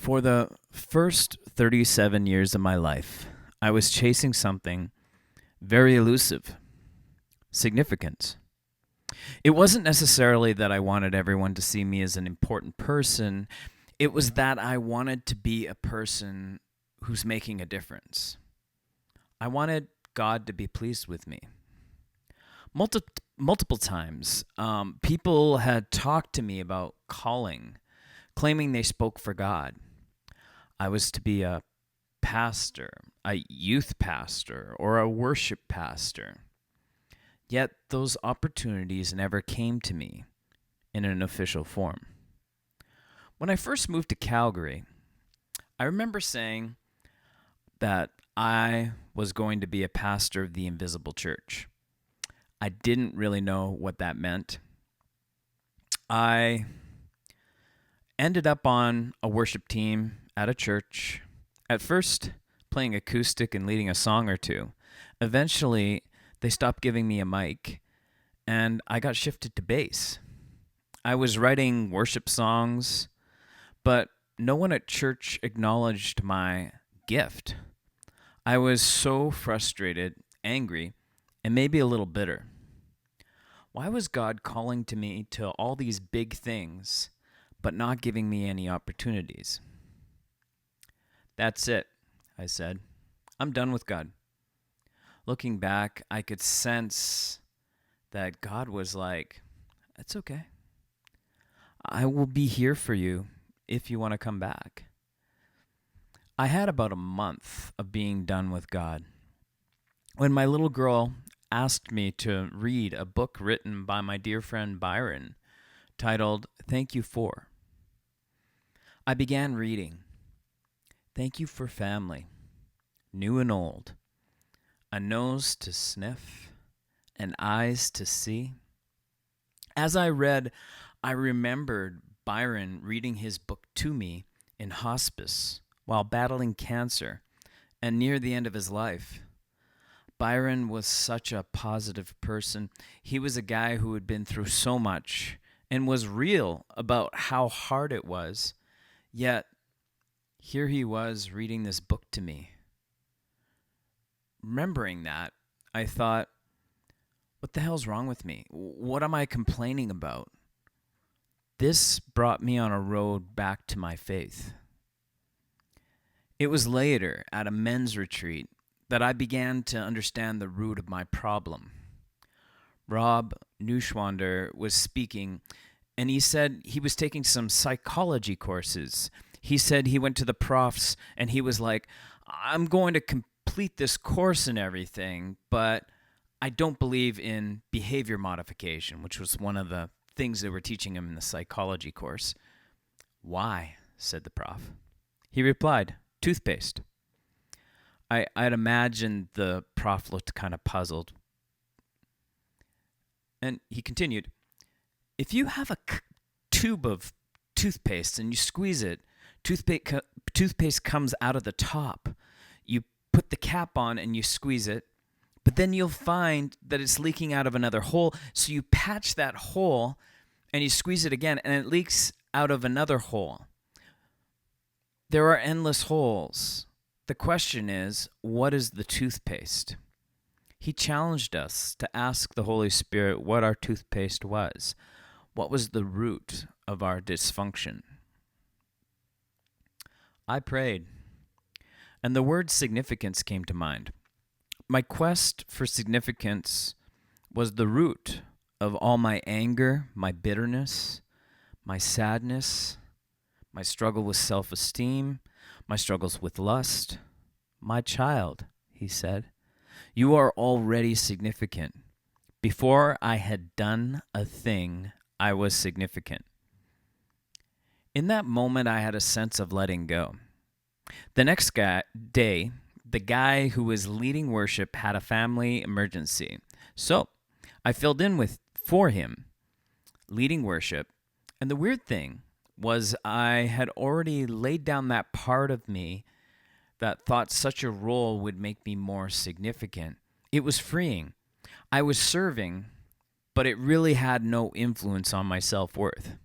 For the first 37 years of my life, I was chasing something very elusive, significance. It wasn't necessarily that I wanted everyone to see me as an important person, it was that I wanted to be a person who's making a difference. I wanted God to be pleased with me. Multiple times, people had talked to me about calling, claiming they spoke for God. I was to be a pastor, a youth pastor, or a worship pastor. Yet those opportunities never came to me in an official form. When I first moved to Calgary, I remember saying that I was going to be a pastor of the invisible church. I didn't really know what that meant. I ended up on a worship team at a church, at first playing acoustic and leading a song or two. Eventually, they stopped giving me a mic, and I got shifted to bass. I was writing worship songs, but no one at church acknowledged my gift. I was so frustrated, angry, and maybe a little bitter. Why was God calling to me to all these big things, but not giving me any opportunities? That's it, I said. I'm done with God. Looking back, I could sense that God was like, it's okay. I will be here for you if you want to come back. I had about a month of being done with God when my little girl asked me to read a book written by my dear friend Byron titled Thank You For. I began reading. Thank you for family, new and old, a nose to sniff, and eyes to see. As I read, I remembered Byron reading his book to me in hospice while battling cancer and near the end of his life. Byron was such a positive person. He was a guy who had been through so much and was real about how hard it was. Yet, here he was reading this book to me. Remembering that, I thought, what the hell's wrong with me? What am I complaining about? This brought me on a road back to my faith. It was later, at a men's retreat, that I began to understand the root of my problem. Rob Neuschwander was speaking, and he said he was taking some psychology courses. He said he went to the profs, and he was like, I'm going to complete this course and everything, but I don't believe in behavior modification, which was one of the things they were teaching him in the psychology course. Why? Said the prof. He replied, toothpaste. I'd imagined the prof looked kind of puzzled. And he continued, if you have a tube of toothpaste and you squeeze it, toothpaste comes out of the top. You put the cap on and you squeeze it, but then you'll find that it's leaking out of another hole. So you patch that hole and you squeeze it again and it leaks out of another hole. There are endless holes. The question is, what is the toothpaste? He challenged us to ask the Holy Spirit what our toothpaste was. What was the root of our dysfunction? I prayed, and the word significance came to mind. My quest for significance was the root of all my anger, my bitterness, my sadness, my struggle with self-esteem, my struggles with lust. My child, he said, you are already significant. Before I had done a thing, I was significant. In that moment, I had a sense of letting go. The next day, the guy who was leading worship had a family emergency. So I filled in for him, leading worship. And the weird thing was I had already laid down that part of me that thought such a role would make me more significant. It was freeing. I was serving, but it really had no influence on my self-worth.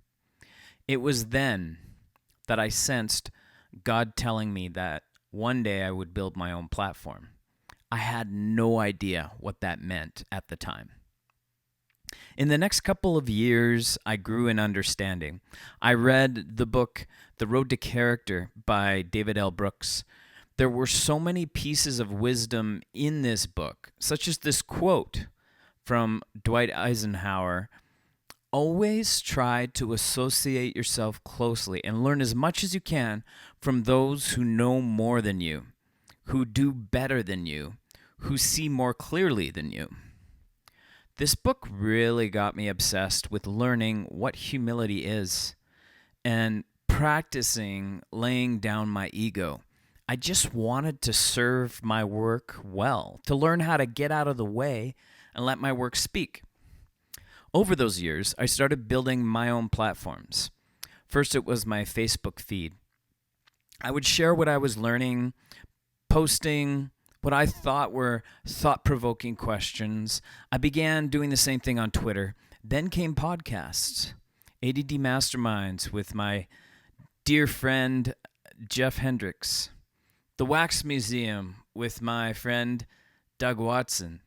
It was then that I sensed God telling me that one day I would build my own platform. I had no idea what that meant at the time. In the next couple of years, I grew in understanding. I read the book The Road to Character by David L. Brooks. There were so many pieces of wisdom in this book, such as this quote from Dwight Eisenhower: "Always try to associate yourself closely and learn as much as you can from those who know more than you, who do better than you, who see more clearly than you." This book really got me obsessed with learning what humility is and practicing laying down my ego. I just wanted to serve my work well, to learn how to get out of the way and let my work speak. Over those years, I started building my own platforms. First, it was my Facebook feed. I would share what I was learning, posting what I thought were thought-provoking questions. I began doing the same thing on Twitter. Then came podcasts, ADD Masterminds with my dear friend Jeff Hendricks, The Wax Museum with my friend Doug Watson.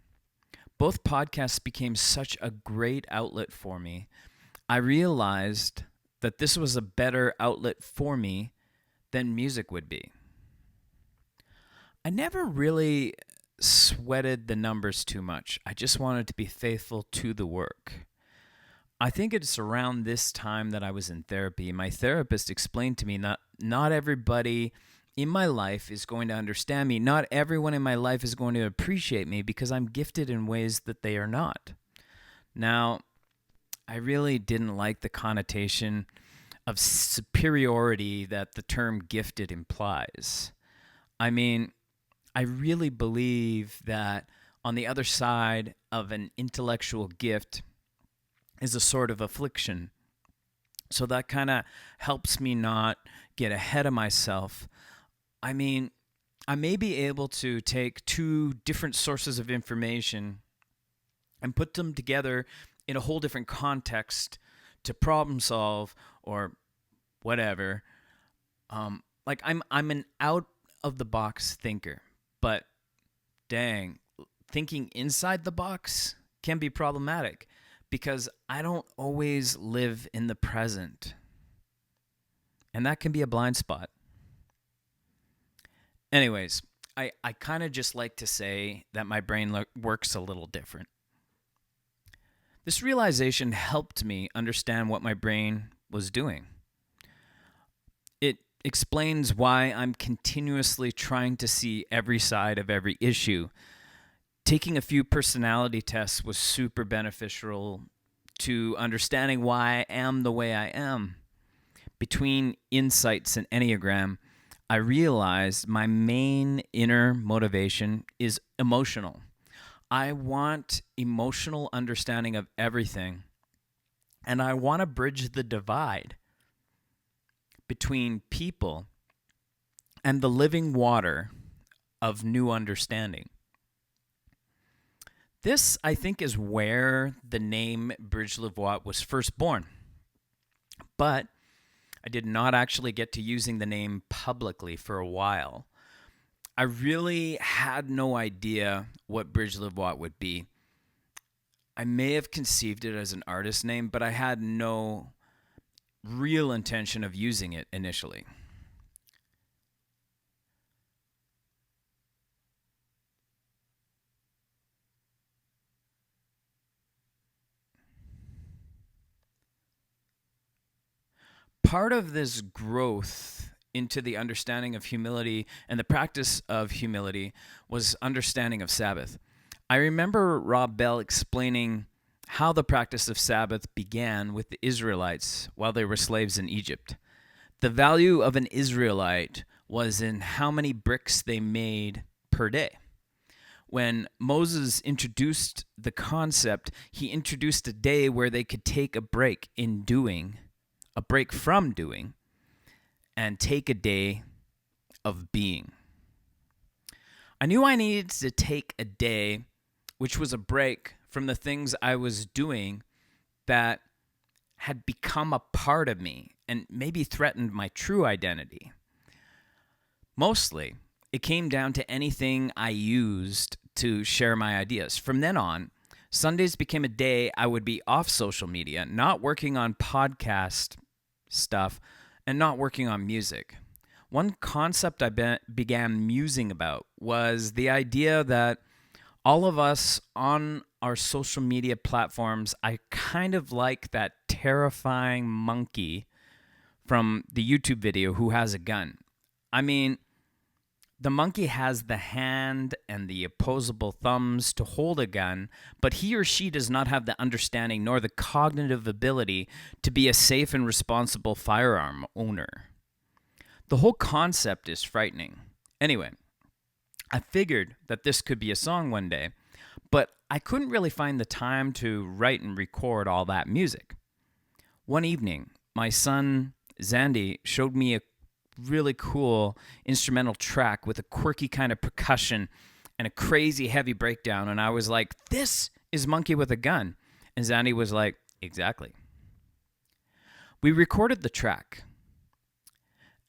Both podcasts became such a great outlet for me. I realized that this was a better outlet for me than music would be. I never really sweated the numbers too much. I just wanted to be faithful to the work. I think it's around this time that I was in therapy. My therapist explained to me that not everybody in my life is going to understand me. Not everyone in my life is going to appreciate me because I'm gifted in ways that they are not. Now, I really didn't like the connotation of superiority that the term gifted implies. I mean, I really believe that on the other side of an intellectual gift is a sort of affliction. So that kind of helps me not get ahead of myself. I mean, I may be able to take two different sources of information and put them together in a whole different context to problem solve or whatever. Like I'm an out of the box thinker, but dang, thinking inside the box can be problematic because I don't always live in the present. And that can be a blind spot. Anyways, I kind of just like to say that my brain works a little different. This realization helped me understand what my brain was doing. It explains why I'm continuously trying to see every side of every issue. Taking a few personality tests was super beneficial to understanding why I am the way I am. Between insights and Enneagram, I realized my main inner motivation is emotional. I want emotional understanding of everything, and I want to bridge the divide between people and the living water of new understanding. This, I think, is where the name Bridge Livwat was first born. But I did not actually get to using the name publicly for a while. I really had no idea what Bridge Livwat would be. I may have conceived it as an artist name, but I had no real intention of using it initially. Part of this growth into the understanding of humility and the practice of humility was understanding of Sabbath. I remember Rob Bell explaining how the practice of Sabbath began with the Israelites while they were slaves in Egypt. The value of an Israelite was in how many bricks they made per day. When Moses introduced the concept, he introduced a day where they could take a break in doing, a break from doing, and take a day of being. I knew I needed to take a day which was a break from the things I was doing that had become a part of me and maybe threatened my true identity. Mostly, it came down to anything I used to share my ideas. From then on, Sundays became a day I would be off social media, not working on podcast stuff, and not working on music. One concept I began musing about was the idea that all of us on our social media platforms, I kind of like that terrifying monkey from the YouTube video who has a gun. I mean, the monkey has the hand and the opposable thumbs to hold a gun, but he or she does not have the understanding nor the cognitive ability to be a safe and responsible firearm owner. The whole concept is frightening. Anyway, I figured that this could be a song one day, but I couldn't really find the time to write and record all that music. One evening, my son Zandy showed me a really cool instrumental track with a quirky kind of percussion and a crazy heavy breakdown, and I was like, this is Monkey with a Gun. And Zandy was like, exactly. We recorded the track,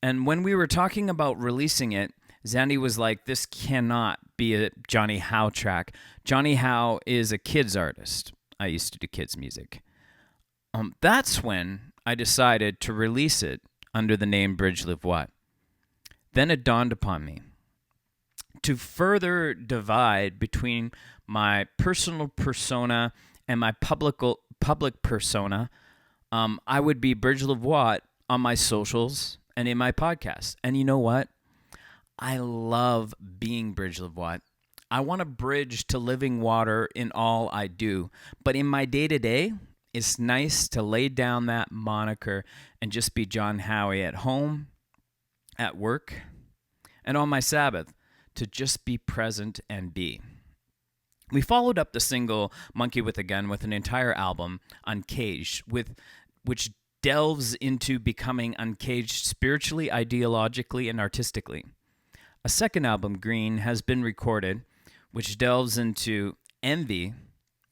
and when we were talking about releasing it, Zandy was like, this cannot be a Johnny Howe track. Johnny Howe is a kids artist. I used to do kids music. That's when I decided to release it under the name Bridge Livwat. Then it dawned upon me to further divide between my personal persona and my public persona. I would be Bridge Livwat on my socials and in my podcast. And you know what? I love being Bridge Livwat. I want to bridge to living water in all I do. But in my day-to-day, it's nice to lay down that moniker and just be John Howie at home, at work, and on my Sabbath, to just be present and be. We followed up the single Monkey with a Gun with an entire album, Uncaged, which delves into becoming uncaged spiritually, ideologically, and artistically. A second album, Green, has been recorded, which delves into envy,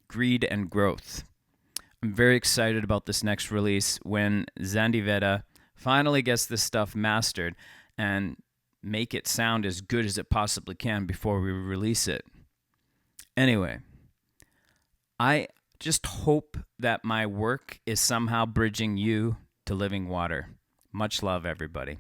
greed, and growth. I'm very excited about this next release when Zandy Veda finally gets this stuff mastered and make it sound as good as it possibly can before we release it. Anyway, I just hope that my work is somehow bridging you to living water. Much love, everybody.